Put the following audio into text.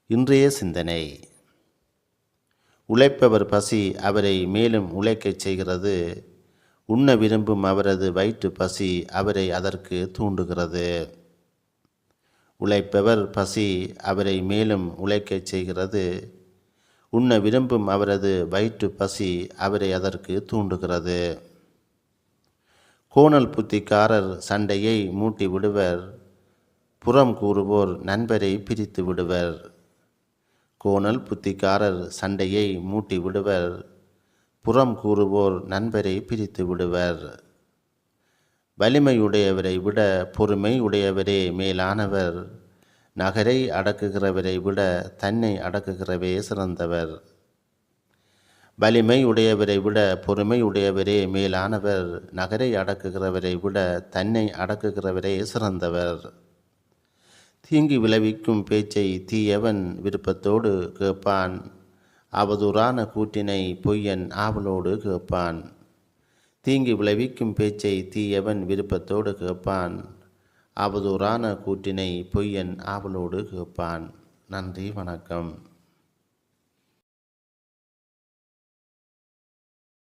இன்றைய சிந்தனை. உழைப்பவர் பசி அவரை மேலும் உழைக்கச் செய்கிறது. உண்ண விரும்பும் அவரது வயிற்று பசி அவரை அதற்கு தூண்டுகிறது. உழைப்பவர் பசி அவரை மேலும் உழைக்கச் செய்கிறது. உண்ண விரும்பும் அவரது வயிற்று பசி அவரை அதற்கு தூண்டுகிறது. கோணல் புத்திக்காரர் சண்டையை மூட்டி விடுவர். புறம் கூறுவோர் நண்பரை பிரித்து விடுவர். கோணல் புத்திக்காரர் சண்டையை மூட்டி விடுவர். புறம் கூறுவோர் நண்பரை பிரித்து விடுவர். வலிமையுடையவரை விட பொறுமை உடையவரே மேலானவர். நகரை அடக்குகிறவரை விட தன்னை அடக்குகிறவே சிறந்தவர். வலிமை உடையவரை விட பொறுமை உடையவரே மேலானவர். நகரை அடக்குகிறவரை விட தன்னை அடக்குகிறவரே சிறந்தவர். தீங்கு விளைவிக்கும் பேச்சை தீயவன் விருப்பத்தோடு கேட்பான். அவதூறான கூற்றினை பொய்யன் ஆவலோடு கேட்பான். தீங்கு விளைவிக்கும் பேச்சை தீயவன் விருப்பத்தோடு கேட்பான். அவதூறான கூற்றினை பொய்யன் ஆவலோடு கேட்பான். நன்றி, வணக்கம்.